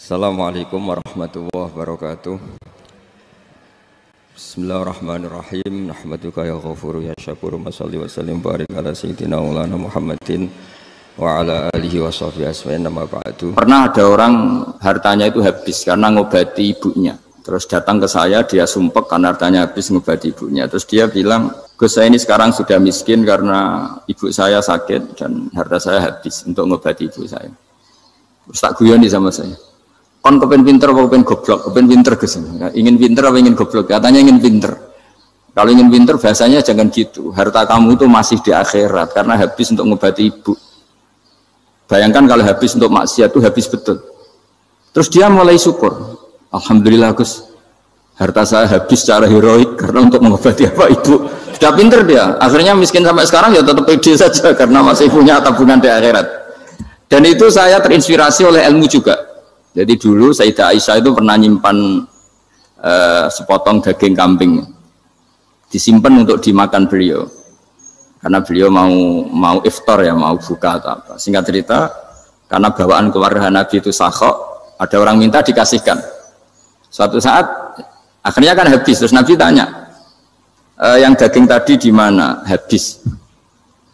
Assalamualaikum warahmatullahi wabarakatuh. Bismillahirrahmanirrahim. Nahmaduka ya ghafuru ya syakuru. Mashalli wa sallim barik ala sayyidina maulana Muhammadin wa ala alihi wa sahbihi asma'in nama ba'du. Pernah ada orang hartanya itu habis karena ngobati ibunya. Terus datang ke saya, dia sumpek karena hartanya habis ngobati ibunya. Terus dia bilang, Gus, saya ini sekarang sudah miskin karena ibu saya sakit dan harta saya habis untuk ngobati ibu saya. Terus tak guyoni sama saya. Kon kepen pinter apa kepen goblok? Kepen pinter Gus. Ingin pinter apa ingin goblok? Katanya ingin pinter. Kalau ingin pinter bahasanya jangan gitu. Harta kamu itu masih di akhirat karena habis untuk ngobati ibu. Bayangkan kalau habis untuk maksiat itu habis betul. Terus dia mulai syukur. Alhamdulillah Gus. Harta saya habis secara heroik karena untuk mengobati apa ibu. Sudah pinter dia. Akhirnya miskin sampai sekarang ya tetap pede saja karena masih punya tabungan di akhirat. Dan itu saya terinspirasi oleh ilmu juga. Jadi dulu Sayyidah Aisyah itu pernah nyimpan sepotong daging kambing, disimpan untuk dimakan beliau, karena beliau mau iftar ya, mau buka atau apa. Singkat cerita, karena bawaan keluarga Nabi itu sakhok, ada orang minta dikasihkan. Suatu saat akhirnya kan habis, terus Nabi tanya, yang daging tadi di mana? Habis.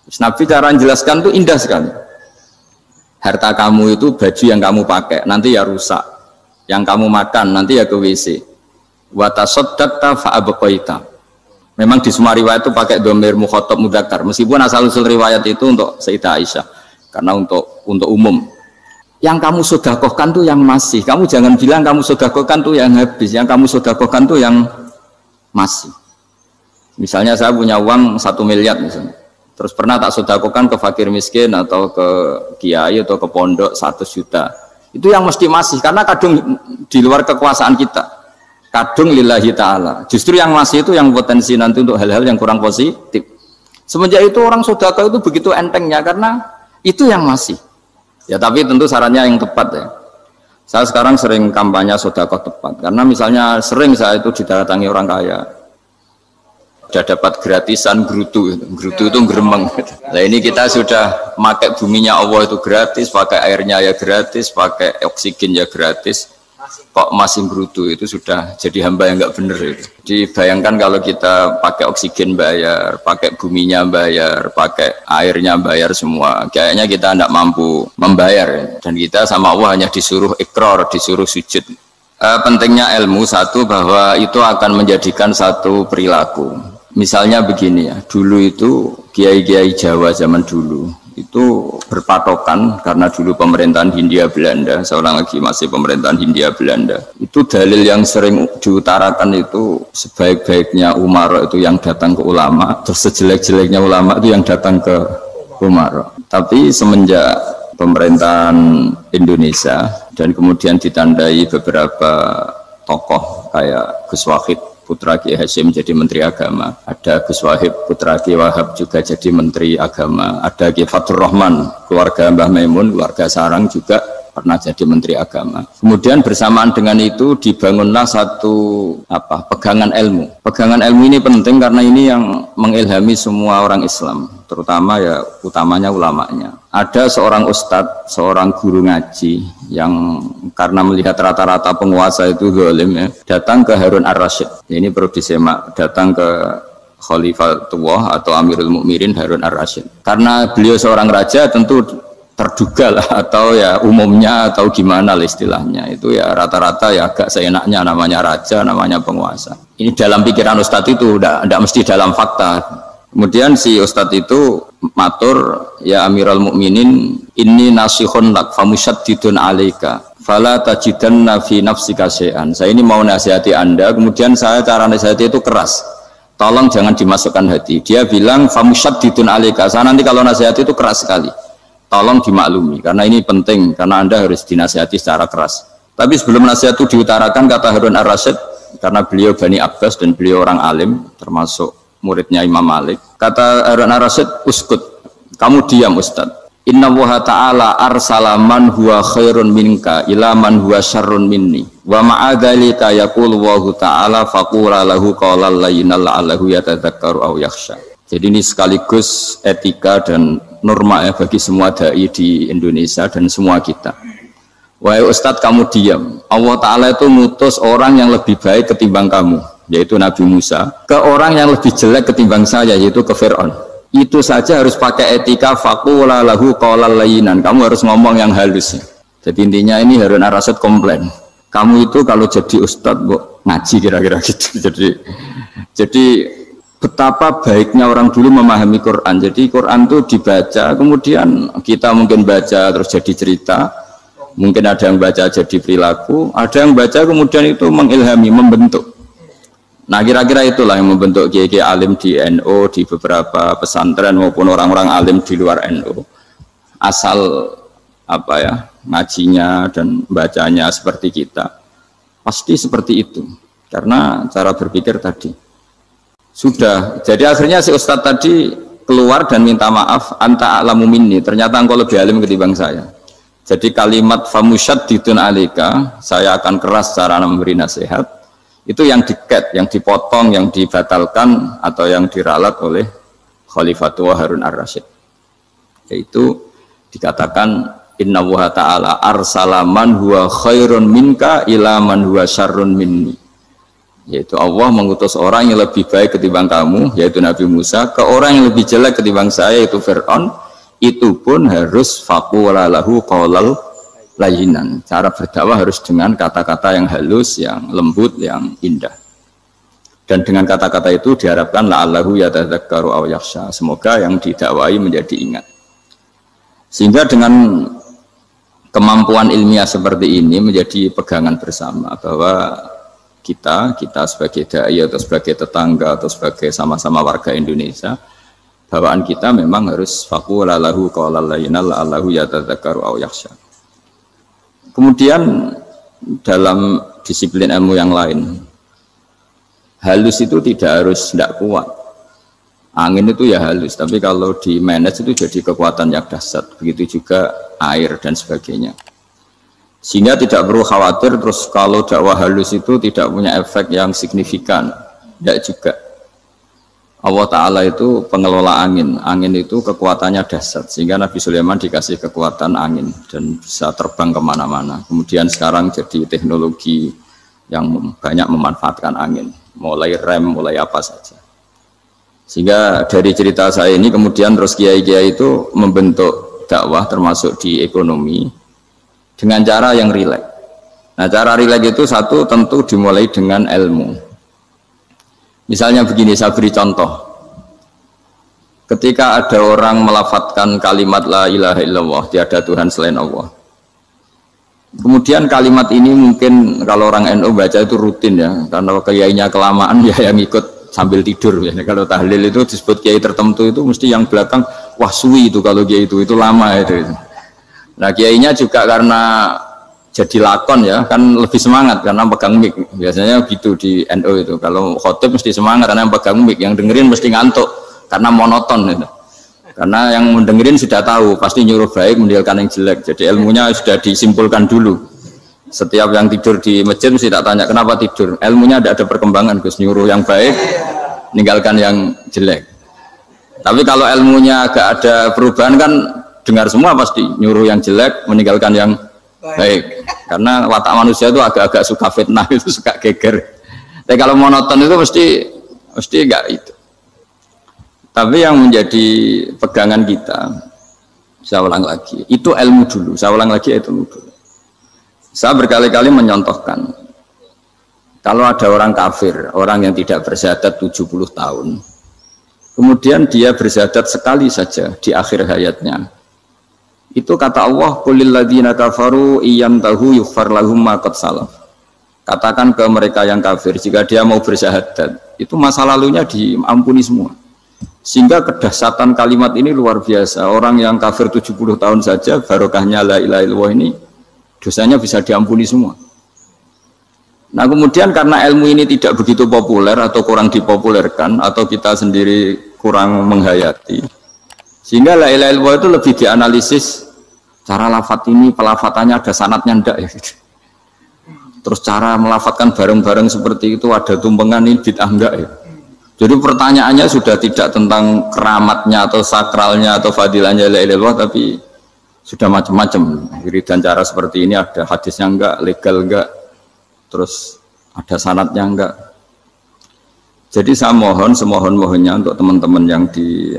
Terus Nabi cara menjelaskan tuh indah sekali. Harta kamu itu baju yang kamu pakai nanti ya rusak, yang kamu makan nanti ya ke WC. Wa tasaddaqta fa abqaita. Memang di semua riwayat itu pakai dhamir mukhatab mudzakkar, meskipun asal-usul riwayat itu untuk Sayyidah Aisyah karena untuk umum. Yang kamu sedekahkan tuh yang masih. Kamu jangan bilang kamu sedekahkan tuh yang habis, yang kamu sedekahkan tuh yang masih. Misalnya saya punya uang 1 miliar misalnya. Terus pernah tak sedekahkan ke fakir miskin atau ke kiai atau ke pondok 100 juta. Itu yang mesti masih, karena kadung di luar kekuasaan kita. Kadung lillahi ta'ala. Justru yang masih itu yang potensi nanti untuk hal-hal yang kurang positif. Semenjak itu orang sedekah itu begitu entengnya karena itu yang masih. Ya tapi tentu sarannya yang tepat ya. Saya sekarang sering kampanye sedekah tepat. Karena misalnya sering saya itu didatangi orang kaya. Sudah dapat gratisan gerutu itu geremeng. Nah ini kita sudah pakai buminya Allah itu gratis, pakai airnya ya gratis, pakai oksigen ya gratis. Kok masih gerutu, itu sudah jadi hamba yang nggak bener itu. Dibayangkan kalau kita pakai oksigen bayar, pakai buminya bayar, pakai airnya bayar semua. Kayaknya kita tidak mampu membayar. Dan kita sama Allah hanya disuruh ikrar, disuruh sujud. Pentingnya ilmu satu bahwa itu akan menjadikan satu perilaku. Misalnya begini ya, dulu itu kiai-kiai Jawa zaman dulu itu berpatokan karena dulu pemerintahan Hindia Belanda, seorang lagi masih pemerintahan Hindia Belanda. Itu dalil yang sering diutarakan itu sebaik-baiknya umara itu yang datang ke ulama, terus sejelek-jeleknya ulama itu yang datang ke umara. Tapi semenjak pemerintahan Indonesia dan kemudian ditandai beberapa tokoh kayak Gus Wahid putra Kiai Hasyim jadi Menteri Agama, ada Gus Wahib putra Kiai Wahab juga jadi Menteri Agama, ada Kiai Fathur Rahman keluarga Mbah Maimun, keluarga Sarang juga pernah jadi Menteri Agama. Kemudian bersamaan dengan itu dibangunlah satu pegangan ilmu. Pegangan ilmu ini penting karena ini yang mengilhami semua orang Islam, terutama ya utamanya ulamanya. Ada seorang ustadz, seorang guru ngaji yang karena melihat rata-rata penguasa itu zalim ya, datang ke Harun Ar-Rasyid. Ini perlu disemak, datang ke Khalifatullah atau Amirul Mukminin Harun Ar-Rasyid. Karena beliau seorang raja tentu terduga lah, atau ya umumnya atau gimana lah istilahnya, itu ya rata-rata ya agak seenaknya, namanya raja, namanya penguasa. Ini dalam pikiran ustadz itu tidak mesti dalam fakta. Kemudian si ustadz itu matur, ya Amirul Mukminin, inni nasihun lak famusyaddidun alaika fala tajidanna fi nafsika syai'an. Saya ini mau nasihati Anda, kemudian saya cara nasihati itu keras, tolong jangan dimasukkan hati. Dia bilang famusyaddidun alaika, saya nanti kalau nasihati itu keras sekali, tolong dimaklumi karena ini penting, karena Anda harus dinasihati secara keras. Tapi sebelum nasihat itu diutarakan, kata Harun Ar-Rasyid, karena beliau Bani Abbas dan beliau orang alim termasuk muridnya Imam Malik, kata Harun Ar-Rasyid, uskut, kamu diam Ustaz. Inna Allaha ta'ala arsala man huwa khairun minka ila man huwa syarrun minni wa ma'adhalika yaqulu Allahu ta'ala faqula lahu qawlan layyinan la'allahu yatadzakkaru aw yakhsha. Jadi ini sekaligus etika dan norma ya bagi semua dai di Indonesia dan semua kita. Wahai Ustadz kamu diam. Allah Ta'ala itu ngutus orang yang lebih baik ketimbang kamu, yaitu Nabi Musa, ke orang yang lebih jelek ketimbang saya, yaitu ke Fir'aun. Itu saja harus pakai etika faqula lahu qawlan layyinan. Kamu harus ngomong yang halus. Jadi intinya ini Harun ar-Rasyid komplain. Kamu itu kalau jadi Ustadz kok ngaji kira-kira gitu. Jadi betapa baiknya orang dulu memahami Quran. Jadi Quran itu dibaca, kemudian kita mungkin baca terus jadi cerita. Mungkin ada yang baca jadi perilaku, ada yang baca kemudian itu mengilhami, membentuk. Nah kira-kira itulah yang membentuk kiai-kiai alim di NU, di beberapa pesantren maupun orang-orang alim di luar NU. Asal apa ya, ngajinya dan bacanya seperti kita, pasti seperti itu. Karena cara berpikir tadi sudah. Jadi akhirnya si Ustadz tadi keluar dan minta maaf, anta a'lamu minni. Ternyata engkau lebih alim ketimbang saya. Jadi kalimat famusyaddidun alika, saya akan keras cara memberi nasihat, itu yang diket, yang dipotong, yang dibatalkan atau yang diralat oleh Khalifatullah Harun ar-Rasyid. Yaitu dikatakan inna wa ta'ala arsala man huwa khairun minka ila man huwa syarrun minni. Yaitu Allah mengutus orang yang lebih baik ketimbang kamu, yaitu Nabi Musa, ke orang yang lebih jelek ketimbang saya, yaitu Fir'aun. Itu pun harus faqula lahu qawlan layyinan. Cara berdakwah harus dengan kata-kata yang halus, yang lembut, yang indah. Dan dengan kata-kata itu diharapkan la'allahu yatadzakkaru aw yakhsha. Semoga yang didakwai menjadi ingat. Sehingga dengan kemampuan ilmiah seperti ini menjadi pegangan bersama bahwa kita sebagai dai atau sebagai tetangga atau sebagai sama-sama warga Indonesia, bawaan kita memang harus faqula lahu qawlan layyinan la'allahu yatadzakkaru aw yakhsha. Kemudian dalam disiplin ilmu yang lain, halus itu tidak kuat. Angin itu ya halus, tapi kalau di manage itu jadi kekuatan yang dahsyat. Begitu juga air dan sebagainya. Sehingga tidak perlu khawatir terus kalau dakwah halus itu tidak punya efek yang signifikan. Tidak juga. Allah Ta'ala itu pengelola angin. Angin itu kekuatannya dahsyat, sehingga Nabi Sulaiman dikasih kekuatan angin dan bisa terbang kemana-mana. Kemudian sekarang jadi teknologi yang banyak memanfaatkan angin, mulai rem, mulai apa saja. Sehingga dari cerita saya ini kemudian terus kiai-kiai itu membentuk dakwah termasuk di ekonomi dengan cara yang rileks. Nah cara rileks itu satu tentu dimulai dengan ilmu. Misalnya begini, saya beri contoh. Ketika ada orang melafadzkan kalimat la ilaha illallah, tiada Tuhan selain Allah. Kemudian kalimat ini mungkin kalau orang NU baca itu rutin ya, karena kiainya kelamaan ya yang ikut sambil tidur. Ya. Kalau tahlil itu disebut kiai tertentu itu mesti yang belakang, wah suwi itu kalau kiai itu lama itu. Nah kiainya juga karena jadi lakon ya kan lebih semangat karena pegang mic, biasanya gitu di NU itu. Kalau khotib mesti semangat karena yang pegang mic, yang dengerin mesti ngantuk karena monoton gitu. Karena yang mendengerin sudah tahu pasti nyuruh baik meninggalkan yang jelek, jadi ilmunya sudah disimpulkan dulu. Setiap yang tidur di masjid mesti tak tanya kenapa tidur, ilmunya ada perkembangan, Gus, nyuruh yang baik meninggalkan yang jelek. Tapi kalau ilmunya agak ada perubahan kan dengar semua pasti nyuruh yang jelek meninggalkan yang baik, karena watak manusia itu agak-agak suka fitnah, itu suka geger. Tapi kalau monoton itu mesti enggak itu. Tapi yang menjadi pegangan kita, saya ulang lagi, itu ilmu dulu. Saya ulang lagi itu ilmu dulu. Saya berkali-kali menyontohkan, kalau ada orang kafir, orang yang tidak bersyahadat 70 tahun, kemudian dia bersyahadat sekali saja di akhir hayatnya. Itu kata Allah, qulil ladzina kafaru iyyantahu yughfar lahum ma qad salaf. Katakan ke mereka yang kafir, jika dia mau bersyahadat, itu masa lalunya diampuni semua. Sehingga kedahsyatan kalimat ini luar biasa. Orang yang kafir 70 tahun saja, barokahnya la ilaha illallah ini, dosanya bisa diampuni semua. Nah kemudian karena ilmu ini tidak begitu populer atau kurang dipopulerkan, atau kita sendiri kurang menghayati, sehingga la ilaha illallah itu lebih dianalisis. Cara lafadz ini pelafatannya ada sanatnya enggak ya gitu. Terus cara melafatkan bareng-bareng seperti itu ada tumpengan ini bid'ah enggak ya. Jadi pertanyaannya sudah tidak tentang keramatnya atau sakralnya atau fadilahnya la ilaha illallah, tapi sudah macam-macam. Wiridan cara seperti ini ada hadisnya enggak, legal enggak, terus ada sanadnya enggak. Jadi saya mohon semohon-mohonnya untuk teman-teman yang di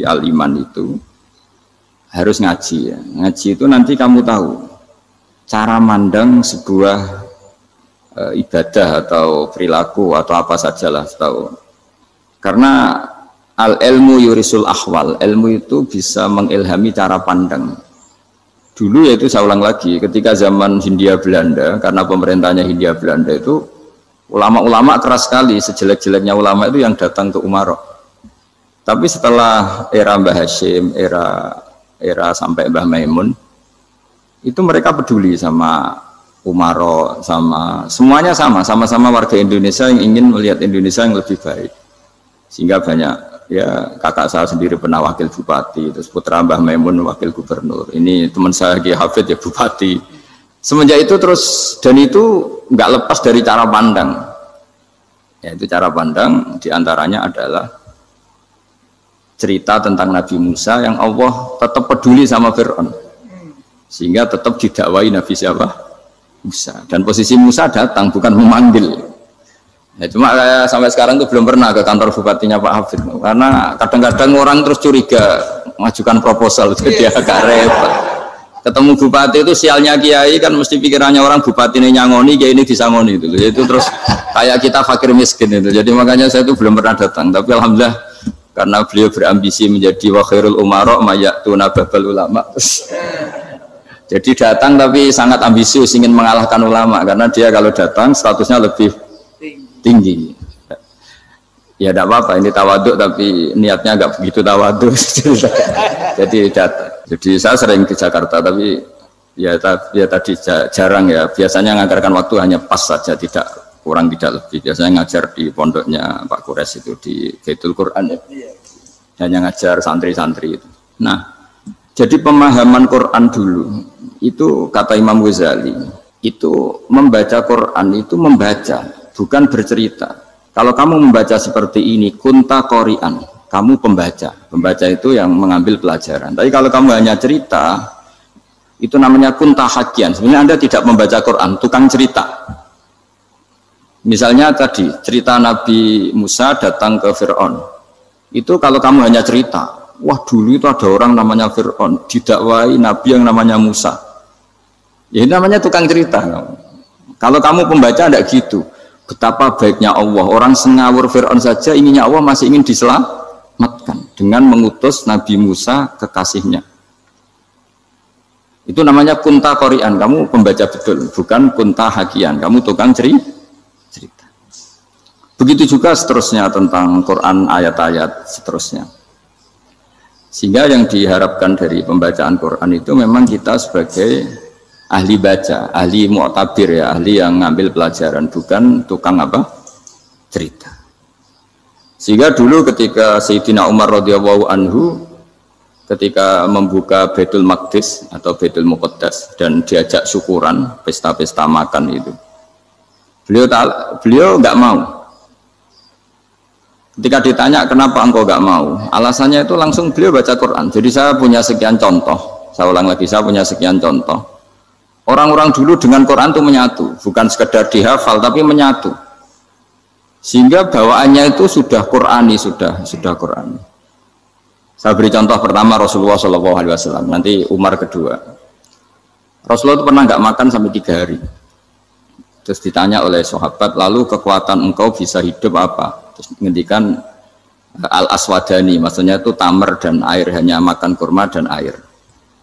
Al-Iman itu harus ngaji ya. Ngaji itu nanti kamu tahu cara mandang sebuah ibadah atau perilaku atau apa sajalah tahu. Karena al-ilmu yurisul ahwal, ilmu itu bisa mengilhami cara pandang. Dulu yaitu saya ulang lagi, ketika zaman Hindia Belanda, karena pemerintahnya Hindia Belanda itu ulama-ulama keras sekali, sejelek-jeleknya ulama itu yang datang ke Umarok. Tapi setelah era Mbah Hashim, era sampai Mbah Maimun, itu mereka peduli sama Umarok, sama semuanya sama-sama warga Indonesia yang ingin melihat Indonesia yang lebih baik. Sehingga banyak, ya kakak saya sendiri pernah wakil bupati, terus putra Mbah Maimun wakil gubernur, ini teman saya Ki Hafid ya bupati. Semenjak itu terus, dan itu nggak lepas dari cara pandang. Yaitu cara pandang diantaranya adalah cerita tentang Nabi Musa yang Allah tetap peduli sama Fir'aun, sehingga tetap didakwai Nabi siapa? Musa. Dan posisi Musa datang bukan memanggil. Ya, cuma sampai sekarang tuh belum pernah ke kantor bupatinya Pak Hafid, karena kadang-kadang orang terus curiga mengajukan proposal, jadi agak repot. Ketemu bupati itu sialnya kiai kan mesti pikirannya orang bupati ini nyangoni, kiai ini disangoni itu. Itu terus kayak kita fakir miskin itu. Jadi makanya saya itu belum pernah datang. Tapi alhamdulillah karena beliau berambisi menjadi wa khairul umara mayatuna babal ulama. Jadi datang tapi sangat ambisius ingin mengalahkan ulama, karena dia kalau datang statusnya lebih tinggi. Ya tidak apa-apa, ini tawaduk tapi niatnya agak begitu tawaduk. Jadi saya sering ke Jakarta tapi ya tadi jarang ya. Biasanya nganggarkan waktu hanya pas saja, tidak kurang tidak lebih. Biasanya ngajar di pondoknya Pak Kures itu di Baitul Quran ya. Hanya ngajar santri-santri itu. Nah, jadi pemahaman Quran dulu itu kata Imam Ghazali itu membaca Quran itu membaca, bukan bercerita. Kalau kamu membaca seperti ini, kunta qori'an, kamu pembaca. Pembaca itu yang mengambil pelajaran. Tapi kalau kamu hanya cerita, itu namanya kunta hakian. Sebenarnya Anda tidak membaca Quran, tukang cerita. Misalnya tadi, cerita Nabi Musa datang ke Fir'aun. Itu kalau kamu hanya cerita, wah dulu itu ada orang namanya Fir'aun, didakwai Nabi yang namanya Musa. Ya ini namanya tukang cerita. Kalau kamu pembaca tidak gitu. Betapa baiknya Allah, orang sengawur Fir'aun saja inginnya Allah masih ingin diselamatkan dengan mengutus Nabi Musa kekasihnya. Itu namanya kunta qori'an, kamu pembaca betul, bukan kunta hakian, kamu tukang cerita. Begitu juga seterusnya tentang Quran, ayat-ayat seterusnya. Sehingga yang diharapkan dari pembacaan Quran itu memang kita sebagai ahli baca, ahli mu'tabir ya, ahli yang ngambil pelajaran, bukan tukang apa? Cerita. Sehingga dulu ketika Sayyidina Umar radhiyallahu anhu ketika membuka Baitul Maqdis atau Baitul Muqaddas dan diajak syukuran, pesta-pesta makan itu. Beliau nggak mau. Ketika ditanya kenapa engkau nggak mau? Alasannya itu langsung beliau baca Quran. Jadi saya punya sekian contoh. Saya ulang lagi, saya punya sekian contoh. Orang-orang dulu dengan Quran itu menyatu, bukan sekedar dihafal tapi menyatu. Sehingga bawaannya itu sudah Qurani, sudah Qurani. Saya beri contoh pertama Rasulullah SAW, nanti Umar kedua. Rasulullah itu pernah nggak makan sampai 3 hari. Terus ditanya oleh sahabat, lalu kekuatan engkau bisa hidup apa? Terus menghentikan al-aswadani, maksudnya itu tamar dan air, hanya makan kurma dan air.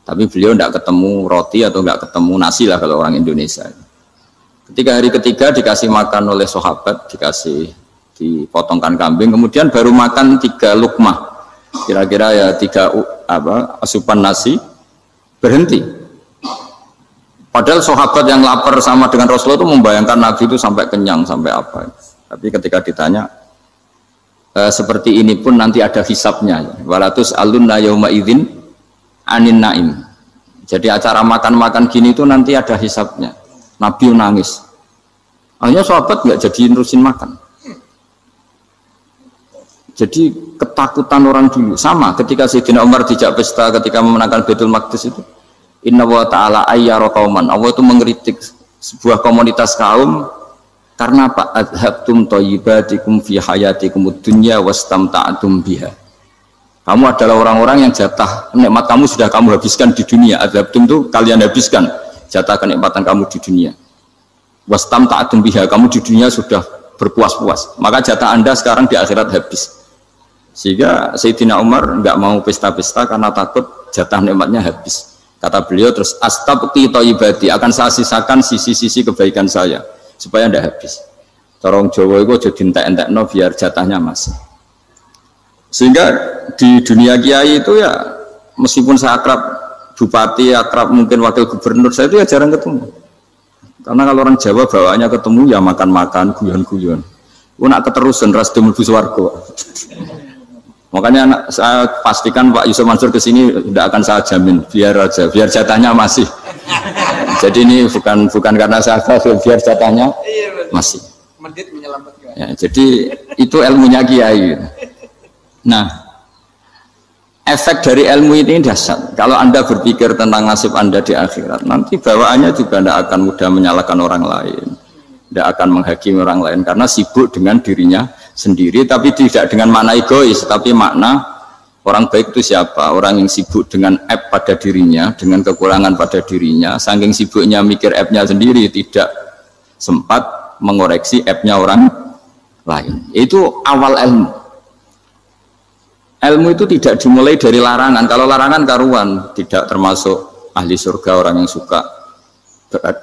Tapi beliau tidak ketemu roti atau nggak ketemu nasi lah kalau orang Indonesia. Ketika hari ketiga dikasih makan oleh sahabat, dipotongkan kambing, kemudian baru makan 3 lukmah, kira-kira ya 3 asupan nasi, berhenti. Padahal sahabat yang lapar sama dengan Rasulullah itu membayangkan Nabi itu sampai kenyang, sampai apa. Tapi ketika ditanya, seperti ini pun nanti ada hisabnya. Walatus alunna yauma idzin anin naim. Jadi acara makan-makan gini itu nanti ada hisabnya. Nabi nangis. Akhirnya sahabat nggak jadi nerusin makan. Jadi ketakutan orang dulu sama ketika Sayyidina Umar dijak pesta ketika memenangkan Baitul Maqdis itu. Inna wa ta'ala ayyara qauman. Allah itu mengkritik sebuah komunitas kaum karena apa? Adhabtum thayyibatikum fi hayatikumud dunya wastamta'tum biha. Kamu adalah orang-orang yang jatah nikmat kamu sudah kamu habiskan di dunia. Adhabtum itu kalian habiskan jatah kenikmatan kamu di dunia. Wastamta'tum biha, kamu di dunia sudah berpuas-puas. Maka jatah Anda sekarang di akhirat habis. Sehingga Sayyidina Umar enggak mau pesta-pesta karena takut jatah nikmatnya habis. Kata beliau terus astabqi thayyibati, akan saya sisakan sisi-sisi kebaikan saya supaya tidak habis. Corong Jawa itu aja dientek-entekno biar jatahnya masih. Sehingga di dunia kiai itu ya meskipun saya akrab bupati, akrab mungkin wakil gubernur, saya itu ya jarang ketemu. Karena kalau orang Jawa bawaannya ketemu ya makan-makan, guyon-guyon. Aku nak keterusan ras mlebu swarga. Makanya saya pastikan Pak Yusuf Mansur kesini tidak akan saya jamin, biar aja, biar jatahnya masih. Jadi ini bukan karena saya biar jatahnya masih. Ya, jadi itu ilmunya kiai. Nah, efek dari ilmu ini dahsyat. Kalau Anda berpikir tentang nasib Anda di akhirat, nanti bawaannya juga tidak akan mudah menyalahkan orang lain, tidak akan menghakimi orang lain karena sibuk dengan dirinya sendiri, tapi tidak dengan makna egois, tapi makna orang baik itu siapa? Orang yang sibuk dengan aib pada dirinya, dengan kekurangan pada dirinya, saking sibuknya mikir aibnya sendiri, tidak sempat mengoreksi aibnya orang lain. Itu awal ilmu. Ilmu itu tidak dimulai dari larangan. Kalau larangan karuan, tidak termasuk ahli surga orang yang suka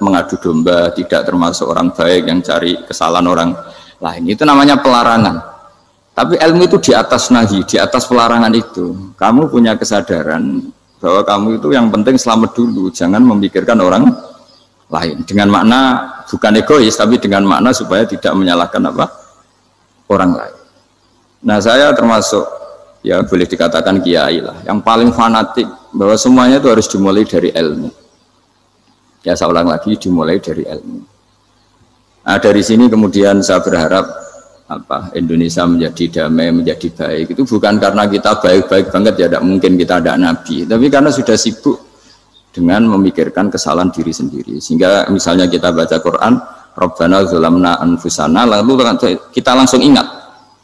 mengadu domba, tidak termasuk orang baik yang cari kesalahan orang lain. Itu namanya pelarangan. Tapi ilmu itu di atas nahi, di atas pelarangan itu. Kamu punya kesadaran bahwa kamu itu yang penting selamat dulu, jangan memikirkan orang lain. Dengan makna bukan egois, tapi dengan makna supaya tidak menyalahkan apa orang lain. Nah, saya termasuk ya boleh dikatakan kiai lah, yang paling fanatik bahwa semuanya itu harus dimulai dari ilmu. Ya saya ulang lagi, dimulai dari ilmu. Nah, dari sini kemudian saya berharap Indonesia menjadi damai, menjadi baik. Itu bukan karena kita baik-baik banget ya, tidak mungkin kita ada nabi, tapi karena sudah sibuk dengan memikirkan kesalahan diri sendiri. Sehingga misalnya kita baca Quran, Rabbana dzalamna anfusana, lalu kita langsung ingat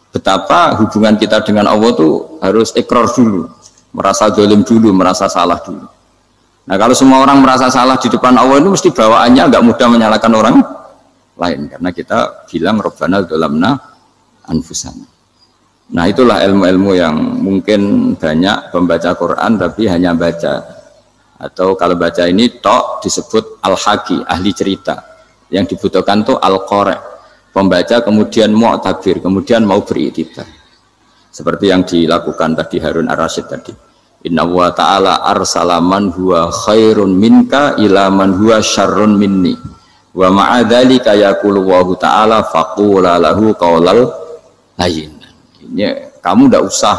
betapa hubungan kita dengan Allah itu harus ikrar dulu, merasa zalim dulu, merasa salah dulu. Nah, kalau semua orang merasa salah di depan Allah itu mesti bawaannya agak mudah menyalahkan orang lain, karena kita bilang Rabbana dzalamna anfusana. Nah, itulah ilmu-ilmu yang mungkin banyak pembaca Quran tapi hanya baca, atau kalau baca ini tok disebut al-haqi, ahli cerita. Yang dibutuhkan tuh al-qari, pembaca kemudian mu'tabir, kemudian mau beriktibar. Seperti yang dilakukan tadi Harun Ar-Rasyid tadi. Inna wa ta'ala arsala man huwa khairun minka ila man huwa syarrun minni. Wa ma'adzalika yaqulu wa ta'ala faqula lahu qaulal layyin. Ini kamu tidak usah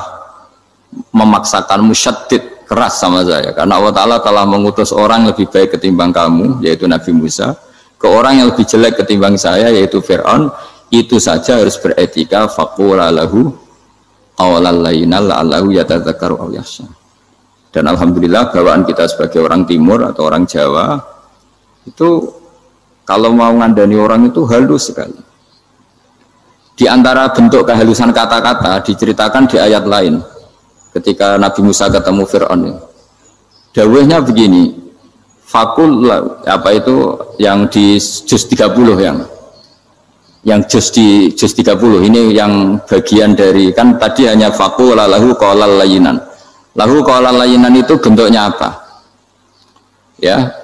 memaksakan musyaddid keras sama saya, karena Allah Ta'ala telah mengutus orang lebih baik ketimbang kamu, yaitu Nabi Musa, ke orang yang lebih jelek ketimbang saya, yaitu Fir'aun. Itu saja harus beretika, faqula lahu qaulal layyinan la'allahu yatadzakkaru aw yakhsha. Dan alhamdulillah bawaan kita sebagai orang timur atau orang Jawa itu kalau mau ngandani orang itu halus sekali. Di antara bentuk kehalusan kata-kata diceritakan di ayat lain. Ketika Nabi Musa ketemu Fir'aun, dawuhnya begini, fakul apa itu yang di juz 30 yang juz di juz 30 ini yang bagian dari, kan tadi hanya fakul lahu qaulal layyinan. Lahu qaulal layyinan itu bentuknya apa? Ya,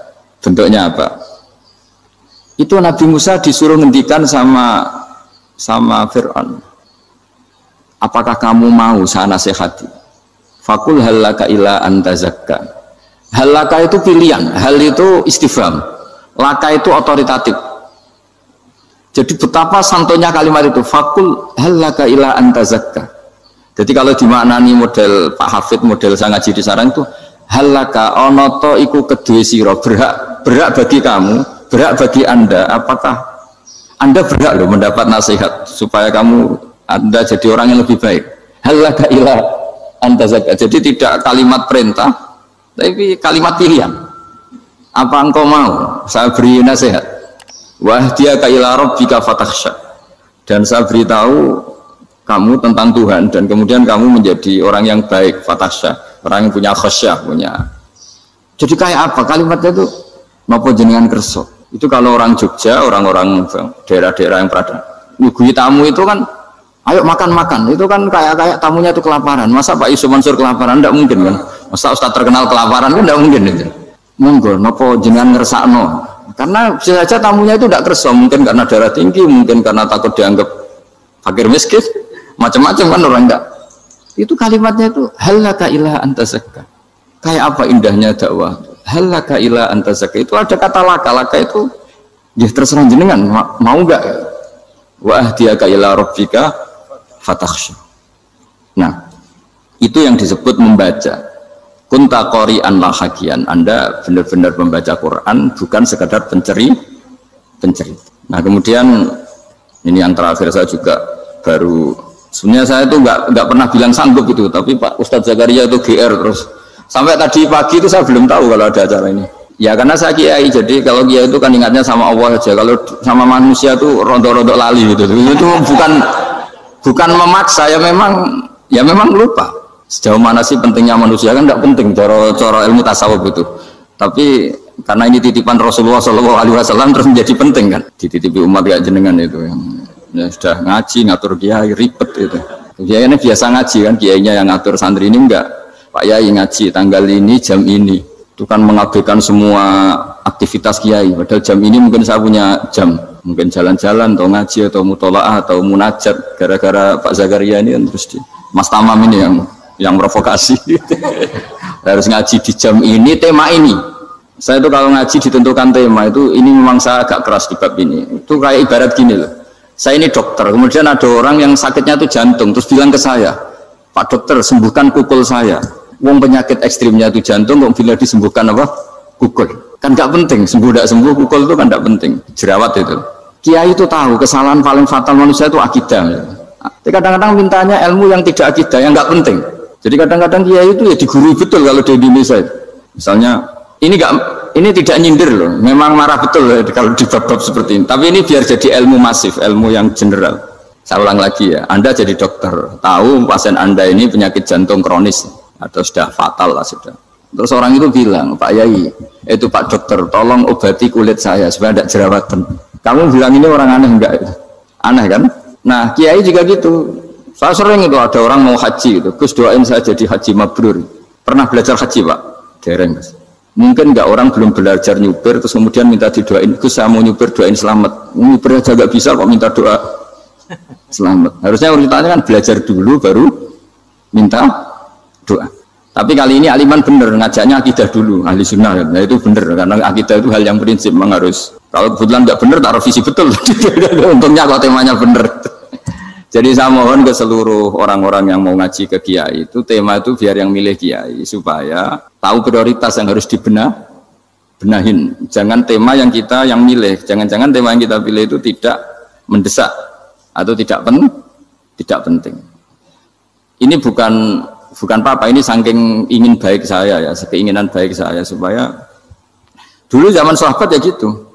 bentuknya apa? Itu Nabi Musa disuruh ngendikan sama Fir'aun, apakah kamu mau saya nasihati? Fakul halaka ila antazakka. Halaka itu pilihan, hal itu istifham, laka itu otoritatif. Jadi betapa santonya kalimat itu, fakul halaka ila antazakka. Jadi kalau dimaknani model Pak Hafid, model saya ngaji di sarang itu, halaka onoto iku kedue siro, berhak bagi kamu, berhak bagi Anda, apakah Anda berhak loh mendapat nasihat supaya Anda jadi orang yang lebih baik. Halaka ila antazakka. Jadi tidak kalimat perintah, tapi kalimat pilihan. Apa engkau mau saya beri nasihat? Wahdiyaka ila rabbika fatakhsha. Dan saya beritahu kamu tentang Tuhan dan kemudian kamu menjadi orang yang baik, fatakhsha, orang yang punya khasyah, punya. Jadi kayak apa kalimatnya itu? Napa jenengan kerso? Itu kalau orang Jogja, orang-orang daerah-daerah yang berada nyugui tamu itu kan ayo makan-makan, itu kan kayak tamunya itu kelaparan. Masa Pak Yusuf Mansur kelaparan? Tidak mungkin kan. Masa Ustaz terkenal kelaparan kan tidak mungkin itu. Monggo napa jenengan ngersakno. Karena bisa saja tamunya itu tidak kerso, mungkin karena darah tinggi, mungkin karena takut dianggap fakir miskin, macam-macam kan orang enggak. Itu kalimatnya itu halaka ila anta zakka. Kayak apa indahnya dakwah. Halaka ila anta zakka. Itu ada kata laka itu ya terserah jenengan mau enggak. Wa ahdiyaka ila rabbika fatakhsha. Nah, itu yang disebut membaca. Kunta qori'an la hakian. Anda benar-benar membaca Quran, bukan sekadar penceri. Nah, kemudian ini yang terakhir saya juga baru sebenarnya saya itu nggak pernah bilang sanggup itu, tapi Pak Ustadz Zakaria itu GR terus. Sampai tadi pagi itu saya belum tahu kalau ada acara ini. Ya karena saya kiai, jadi kalau kiai itu kan ingatnya sama Allah aja. Kalau sama manusia itu rontok-rontok lali gitu. Itu bukan memaksa, ya memang lupa. Sejauh mana sih pentingnya manusia kan tidak penting cara ilmu tasawuf itu. Tapi karena ini titipan Rasulullah SAW terus menjadi penting kan. Dititipi umat kayak jenengan itu yang ya sudah ngaji ngatur kiai ribet itu. Kiai ini biasa ngaji kan, kiainya yang ngatur, santri ini enggak. Pak Yai ngaji tanggal ini jam ini. Itu kan mengabaikan semua aktivitas kiai. Padahal jam ini mungkin saya punya jam, mungkin jalan-jalan atau ngaji atau mutolaah atau munajat. Gara-gara Pak Zakaria ini kan terus Mas Tamam ini yang provokasi. Harus ngaji di jam ini, tema ini. Saya itu kalau ngaji ditentukan tema itu, ini memang saya agak keras di bab ini. Itu kayak ibarat gini loh. Saya ini dokter, kemudian ada orang yang sakitnya itu jantung, terus bilang ke saya, Pak dokter sembuhkan kukul saya. Wong penyakit ekstrimnya itu jantung, kok bila disembuhkan apa? Kukul. Kan nggak penting, sembuh tidak sembuh, kukul itu kan nggak penting. Jerawat itu. Kiai itu tahu kesalahan paling fatal manusia itu akidah. Tapi kadang-kadang mintanya ilmu yang tidak akidah, yang nggak penting. Jadi kadang-kadang kiai itu ya digurui betul kalau di Indonesia. Misalnya ini tidak nyindir loh, memang marah betul loh kalau di bab-bab seperti ini. Tapi ini biar jadi ilmu masif, ilmu yang general. Saya ulang lagi ya, Anda jadi dokter, tahu pasien Anda ini penyakit jantung kronis atau sudah fatal lah sudah. Terus orang itu bilang, Pak Yai, itu Pak dokter, tolong obati kulit saya supaya tidak jerawatan. Kamu bilang ini orang aneh enggak? Aneh kan? Nah, kiai juga gitu. Saya sering itu ada orang mau haji gitu, Gus doain saya jadi haji mabrur. Pernah belajar haji Pak? Dereng Mas. Mungkin enggak orang belum belajar nyupir terus kemudian minta didoain, Gus saya mau nyupir doain selamat. Nyupir aja enggak bisa kok minta doa selamat. Harusnya urutannya kan belajar dulu baru minta doa. Tapi kali ini aliman bener ngajaknya akidah dulu, ahli sunnah. Nah itu bener karena akidah itu hal yang prinsip memang harus. Kalau kebetulan nggak bener taruh visi betul. Untungnya kok temanya bener. Jadi saya mohon ke seluruh orang-orang yang mau ngaji ke kiai itu tema itu biar yang milih kiai supaya tahu prioritas yang harus benahin. Jangan tema yang milih, jangan-jangan tema yang kita pilih itu tidak mendesak atau tidak penting. Ini bukan apa-apa, ini saking ingin baik saya ya, keinginan baik saya supaya dulu zaman sahabat ya gitu.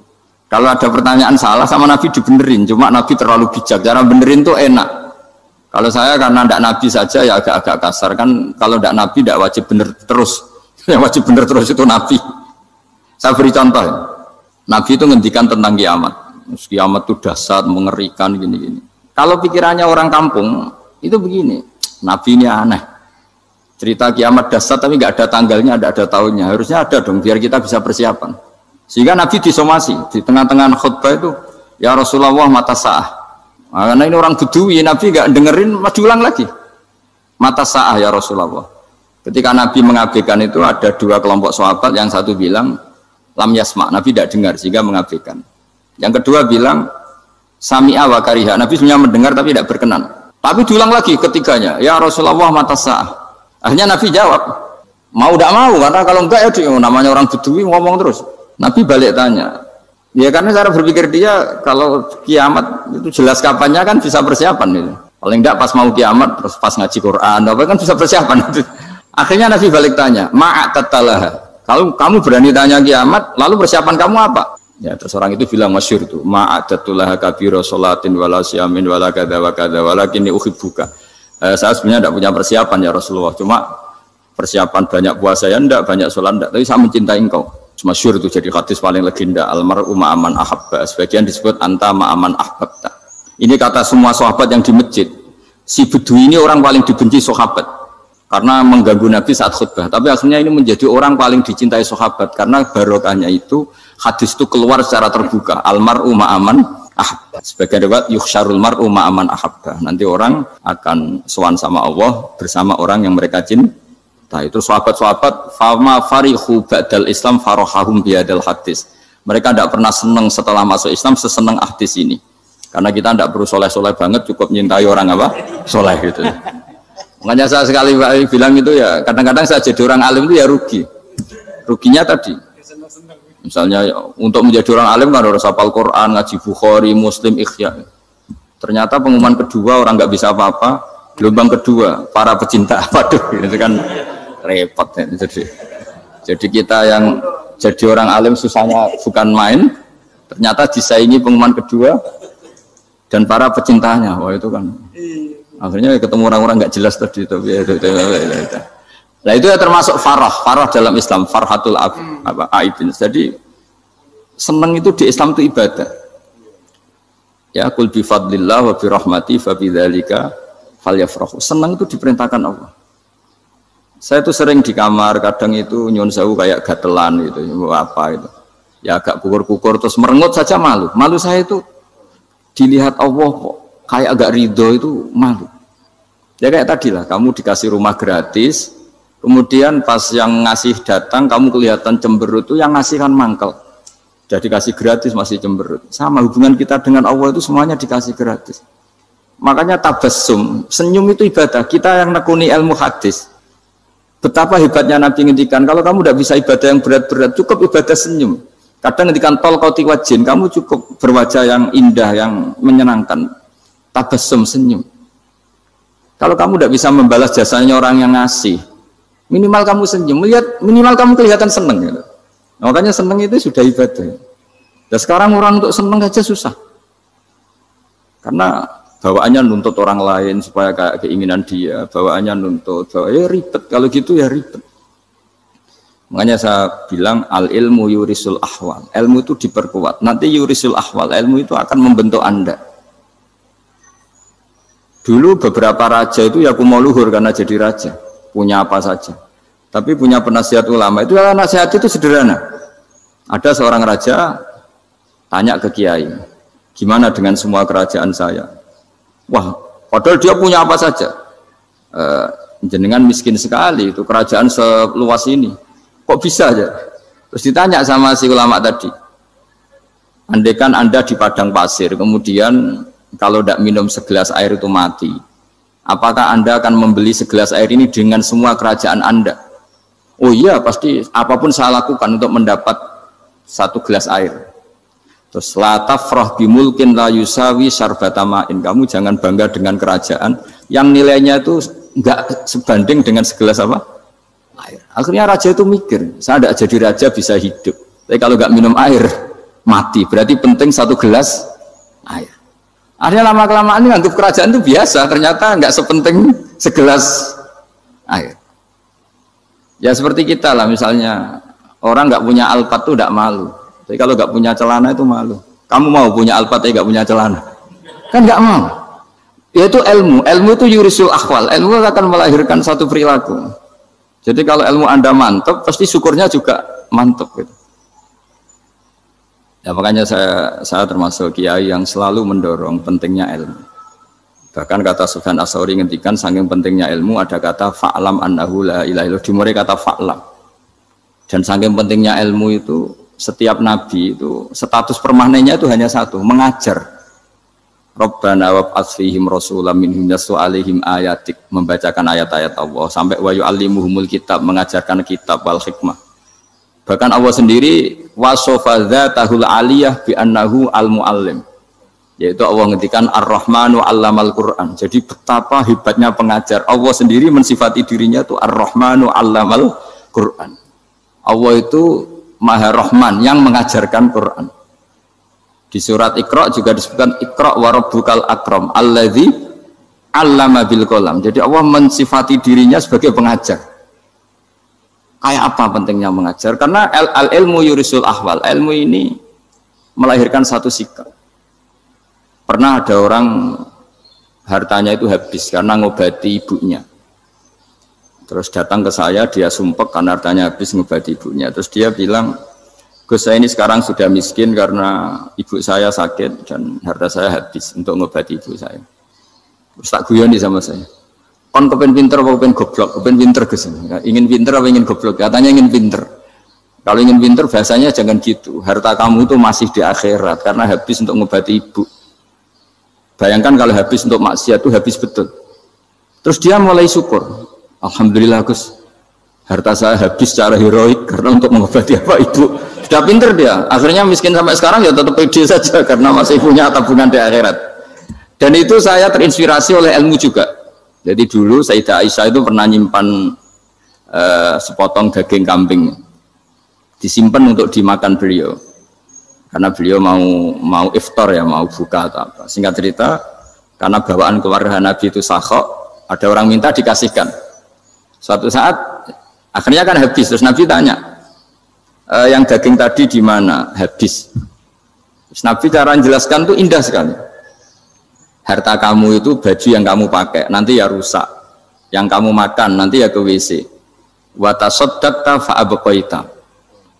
Kalau ada pertanyaan salah sama Nabi dibenerin, cuma Nabi terlalu bijak, cara benerin tuh enak. Kalau saya karena tidak Nabi saja ya agak-agak kasar kan, kalau tidak Nabi tidak wajib bener terus. Yang wajib bener terus itu Nabi. Saya beri contoh ya. Nabi itu ngendikan tentang kiamat. Kiamat itu dahsyat, mengerikan gini-gini. Kalau pikirannya orang kampung itu begini, Nabi ini aneh. Cerita kiamat dahsyat tapi nggak ada tanggalnya, nggak ada tahunnya. Harusnya ada dong biar kita bisa persiapan. Sehingga Nabi disomasi di tengah-tengah khutbah itu, ya Rasulullah mata sa'ah. Nah, karena ini orang Bedui, Nabi nggak dengerin, diulang lagi. Mata sa'ah ya Rasulullah. Ketika Nabi mengabaikan itu ada dua kelompok sahabat, yang satu bilang lam yasma, Nabi tidak dengar sehingga mengabaikan. Yang kedua bilang sami'a wa kariha, Nabi sebenarnya mendengar tapi tidak berkenan. Tapi diulang lagi ketiganya, ya Rasulullah mata sa'ah. Akhirnya Nabi jawab, mau tidak mau, karena kalau enggak ya namanya orang Bedui ngomong terus. Nabi balik tanya, ya karena cara berpikir dia kalau kiamat itu jelas kapannya kan bisa persiapan itu. Paling enggak pas mau kiamat terus pas ngaji Quran, apa kan bisa persiapan itu. Akhirnya Nabi balik tanya, ma'at tatalaha, Kalau kamu berani tanya kiamat, lalu persiapan kamu apa? Ya, terus orang itu bilang masyhur itu, ma'adatullah kabira sholatin wala siyamin wala kadza wa kadza walakinni uhibbuka. Saya sebenarnya tidak punya persiapan ya Rasulullah, cuma persiapan banyak puasa ya enggak, banyak sholat enggak, tapi saya mencintai engkau. Masyhur itu jadi hadis paling legenda, almar'u ma'aman ahabba. Sebagian disebut anta ma'aman ahbabta. Ini kata semua sahabat yang di masjid. Si Bedui ini orang paling dibenci sahabat karena mengganggu Nabi saat khutbah. Tapi akhirnya ini menjadi orang paling dicintai sahabat karena barokahnya itu hadis itu keluar secara terbuka. Almar'u ma'aman ahabba. Sebagian riwayat yuhsyarul mar'u ma'aman ahabba. Nanti orang akan sowan sama Allah bersama orang yang mereka cintai. Itu sahabat-sahabat fama farihu ba'dal Islam farahahum biadal hadis. Mereka tidak pernah senang setelah masuk Islam sesenang hadis ini. Karena kita tidak perlu soleh-soleh banget, cukup nyintai orang apa? Soleh gitu. Makanya saya sekali bilang itu ya, kadang-kadang saya jadi orang alim itu ya rugi. Ruginya tadi. Misalnya untuk menjadi orang alim kan harus hafal Quran, ngaji Bukhari, Muslim, Ikhya. Ternyata pengumuman kedua orang nggak bisa apa-apa. Gelombang kedua para pecinta, waduh, itu kan repot ya. Jadi kita yang jadi orang alim susahnya bukan main. Ternyata disaingi pengumuman kedua. Dan para pecintanya, wah itu kan akhirnya ketemu orang-orang nggak jelas tadi tapi nah itu ya termasuk farah dalam Islam, farhatul aibin. Jadi senang itu di Islam itu ibadah ya, qul bi fadlillah wa bi rahmati fa bidzalika falyafrahu. Senang itu diperintahkan Allah. Saya itu sering di kamar kadang itu nyun sewu kayak gatelan gitu, apa itu ya agak kukur-kukur terus merengut saja malu saya itu dilihat Allah kok kayak agak ridho itu malu. Ya kayak tadi lah, kamu dikasih rumah gratis, kemudian pas yang ngasih datang kamu kelihatan cemberut, itu yang ngasih kan mangkel. Jadi dikasih gratis masih cemberut. Sama hubungan kita dengan Allah itu semuanya dikasih gratis. Makanya tabassum, senyum itu ibadah. Kita yang nekuni ilmu hadis, betapa hebatnya Nabi ngendikan, kalau kamu tidak bisa ibadah yang berat-berat, cukup ibadah senyum. Kadang ketika tol kau tiwajin, kamu cukup berwajah yang indah, yang menyenangkan, tabassum, senyum. Kalau kamu tidak bisa membalas jasanya orang yang ngasih, minimal kamu senyum, lihat minimal kamu kelihatan seneng. Gitu. Makanya seneng itu sudah ibadah. Dan sekarang orang untuk seneng aja susah, karena bawaannya nuntut orang lain supaya kayak keinginan dia, bawaannya nuntut, ya ribet. Kalau gitu ya ribet. Makanya saya bilang al ilmu yurisul ahwal, ilmu itu diperkuat. Nanti yurisul ahwal, ilmu itu akan membentuk Anda. Dulu beberapa raja itu ya mau luhur karena jadi raja, punya apa saja. Tapi punya penasihat ulama itu nasihat itu sederhana. Ada seorang raja tanya ke kiai, gimana dengan semua kerajaan saya? Wah, padahal dia punya apa saja. Jenengan miskin sekali, itu kerajaan seluas ini. Kok bisa aja? Terus ditanya sama si ulama tadi, andaikan Anda di padang pasir, kemudian kalau tidak minum segelas air itu mati, apakah Anda akan membeli segelas air ini dengan semua kerajaan Anda? Oh iya, pasti apapun saya lakukan untuk mendapat satu gelas air. Terus la tafrah bimulkin la yusawi syarbatamain. Kamu jangan bangga dengan kerajaan yang nilainya itu enggak sebanding dengan segelas apa? Air. Akhirnya raja itu mikir, saya tidak jadi raja bisa hidup, tapi kalau nggak minum air mati, berarti penting satu gelas air. Akhirnya lama-kelamaan ini anggap kerajaan itu biasa, ternyata nggak sepenting segelas air. Ya seperti kita lah, misalnya orang nggak punya alpat tuh tidak malu, tapi kalau nggak punya celana itu malu. Kamu mau punya alpat tapi nggak punya celana? Kan nggak mau. Yaitu ilmu itu yurisul ahwal, ilmu akan melahirkan satu perilaku. Jadi kalau ilmu Anda mantap, pasti syukurnya juga mantap. Gitu. Ya makanya saya termasuk kiai yang selalu mendorong pentingnya ilmu. Bahkan kata Sufyan Ats-Tsauri ngendikan saking pentingnya ilmu ada kata fa'lam annahu la ilaha illallah, dimulai kata fa'lam. Dan saking pentingnya ilmu itu setiap nabi itu status permanennya itu hanya satu, mengajar. Rabbana wab'ats fihim rasulam minhum yatlu 'alaihim ayatik, membacakan ayat-ayat Allah sampai wa yu'allimuhumul kitab, mengajarkan kitab wal hikmah. Bahkan Allah sendiri wasofa dzatahul aliyah bi annahu al muallim, yaitu Allah ngendikan ar-rahmanu 'allamal Qur'an. Jadi betapa hebatnya pengajar. Allah sendiri mensifati dirinya itu ar-rahmanu 'allamal Qur'an. Allah itu Maha Rahman yang mengajarkan Quran. Di surat Iqra juga disebutkan Iqra wa rabbukal akram alladzi 'allama bil qalam. Jadi Allah mensifati dirinya sebagai pengajar. Kayak apa pentingnya mengajar? Karena al-ilmu yurisul ahwal. Ilmu ini melahirkan satu sikap. Pernah ada orang hartanya itu habis karena ngobati ibunya. Terus datang ke saya, dia sumpek karena hartanya habis ngobati ibunya. Terus dia bilang, Gus, saya ini sekarang sudah miskin karena ibu saya sakit dan harta saya habis untuk ngobati ibu saya. Terus tak guyoni sama saya. Kon kepen pinter apa kepen goblok? Kepen pinter Gus. Ingin pinter apa ingin goblok? Katanya ingin pinter. Kalau ingin pinter bahasanya jangan gitu. Harta kamu itu masih di akhirat karena habis untuk ngobati ibu. Bayangkan kalau habis untuk maksiat itu habis betul. Terus dia mulai syukur. Alhamdulillah Gus, harta saya habis secara heroik karena untuk mengobati apa ibu. Sudah pinter dia. Akhirnya miskin sampai sekarang ya tetap pede saja karena masih punya tabungan di akhirat. Dan itu saya terinspirasi oleh ilmu juga. Jadi dulu Sayyidah Aisyah itu pernah nyimpan sepotong daging kambing, disimpan untuk dimakan beliau. Karena beliau mau iftar ya, mau buka atau apa. Singkat cerita, karena bawaan keluarga Nabi itu sakhok, ada orang minta dikasihkan. Suatu saat akhirnya kan habis. Terus Nabi tanya, yang daging tadi di mana? Habis. Terus Nabi cara menjelaskan itu indah sekali. Harta kamu itu baju yang kamu pakai nanti ya rusak, yang kamu makan nanti ya ke WC. Wa tasaddaqta fa abqaita.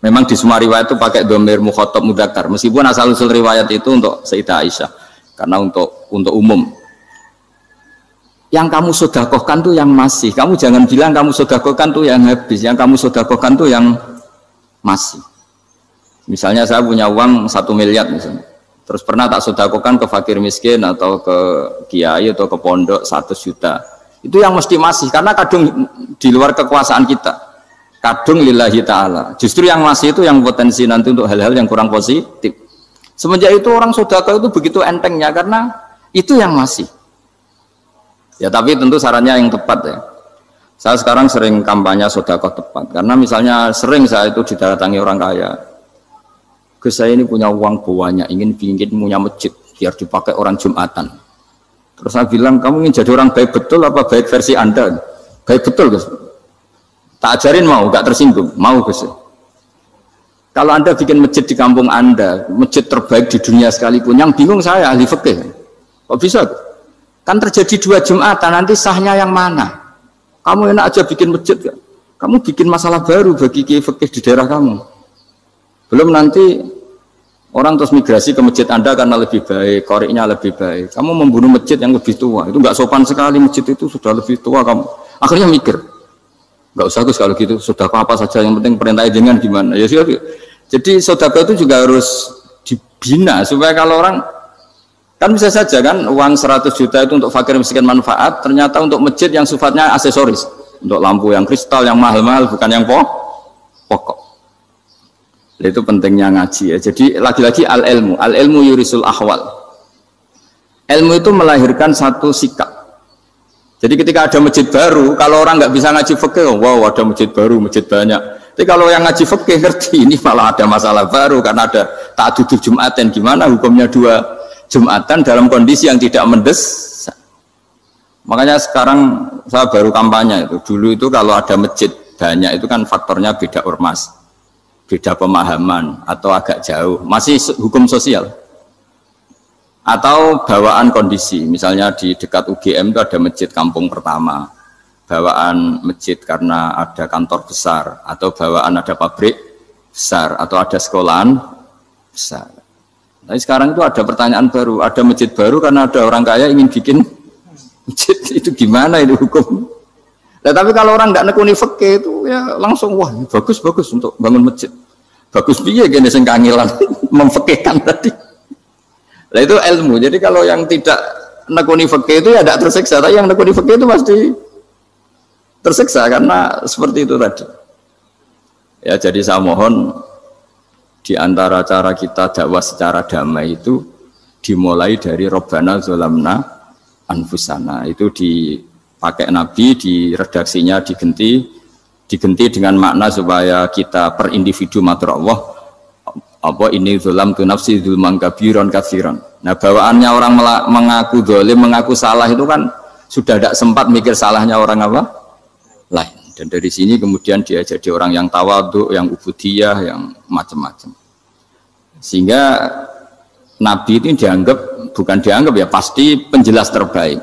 Memang di semua riwayat itu pakai dhamir mukhatab mudzakkar, meskipun asal usul riwayat itu untuk Sayyidah Aisyah karena untuk umum. Yang kamu sedekahkan tuh yang masih. Kamu jangan bilang kamu sedekahkan tuh yang habis. Yang kamu sedekahkan tuh yang masih. Misalnya saya punya uang 1 miliar misalnya. Terus pernah tak sedekahkan ke fakir miskin atau ke kiai atau ke pondok 100 juta. Itu yang mesti masih. Karena kadung di luar kekuasaan kita. Kadung lillahi ta'ala. Justru yang masih itu yang potensi nanti untuk hal-hal yang kurang positif. Semenjak itu orang sedekah itu begitu entengnya karena itu yang masih. Ya tapi tentu sarannya yang tepat ya. Saya sekarang sering kampanye sedekah tepat. Karena misalnya sering saya itu didatangi orang kaya. Gus, saya ini punya uang banyak, ingin punya masjid biar dipakai orang Jumatan. Terus saya bilang, kamu ingin jadi orang baik betul apa baik versi Anda? Baik betul Gus. Tak ajarin mau, gak tersinggung. Mau Gus. Kalau Anda bikin masjid di kampung Anda, masjid terbaik di dunia sekalipun, yang bingung saya ahli fikih. Kok bisa? Kan terjadi 2 Jumatan, nanti sahnya yang mana? Kamu enak aja bikin masjid kan? Kamu bikin masalah baru bagi kiai fikih di daerah kamu. Belum nanti orang terus migrasi ke masjid Anda karena lebih baik, koriknya lebih baik. Kamu membunuh masjid yang lebih tua, itu nggak sopan sekali, masjid itu sudah lebih tua kamu. Akhirnya mikir, nggak usah Gus kalau gitu, sudah apa saja, yang penting perintah dengan gimana. Ya sih. Jadi sedekah itu juga harus dibina supaya kalau orang kan bisa saja kan uang 100 juta itu untuk fakir miskin manfaat, ternyata untuk masjid yang sifatnya aksesoris, untuk lampu yang kristal yang mahal-mahal bukan yang pokok. Itu pentingnya ngaji ya. Jadi lagi-lagi al-ilmu yurisul ahwal. Ilmu itu melahirkan satu sikap. Jadi ketika ada masjid baru, kalau orang nggak bisa ngaji fikih, wow ada masjid baru, masjid banyak. Tapi kalau yang ngaji fikih ngerti ini malah ada masalah baru karena ada ta'addud Jumatan. Gimana hukumnya 2 Jumatan dalam kondisi yang tidak mendesak. Makanya sekarang saya baru kampanye itu. Dulu itu kalau ada masjid banyak itu kan faktornya beda ormas, beda pemahaman atau agak jauh. Masih hukum sosial. Atau bawaan kondisi. Misalnya di dekat UGM itu ada masjid kampung pertama. Bawaan masjid karena ada kantor besar atau bawaan ada pabrik besar atau ada sekolahan besar. Tapi sekarang itu ada pertanyaan baru, ada masjid baru karena ada orang kaya ingin bikin masjid, itu gimana itu hukum? Nah, tapi kalau orang nggak nekuni fikih itu ya langsung wah bagus untuk bangun masjid. Bagus piye gini sing kangelan memfikihkan tadi. Nah itu ilmu. Jadi kalau yang tidak nekuni fikih itu ya tidak tersiksa, tapi yang nekuni fikih itu pasti tersiksa karena seperti itu tadi. Ya jadi saya mohon di antara cara kita dakwah secara damai itu dimulai dari Robbana Zolamna Anfusana, itu dipakai Nabi, di redaksinya diganti diganti dengan makna supaya kita per individu matur Allah apa ini zulam tu nafsi zulman kabiron katsiran. Nah bawaannya orang mengaku zalim, mengaku salah itu kan sudah tidak sempat mikir salahnya orang apa lain, dan dari sini kemudian dia jadi orang yang tawadhu, yang ubudiyah, yang macam-macam, sehingga Nabi itu bukan dianggap ya, pasti penjelas terbaik.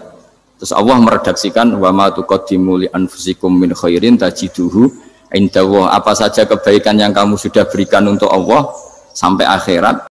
Terus Allah meredaksikan wa ma tuqaddimu li anfusikum min khairin tajiduhu indallah, apa saja kebaikan yang kamu sudah berikan untuk Allah sampai akhirat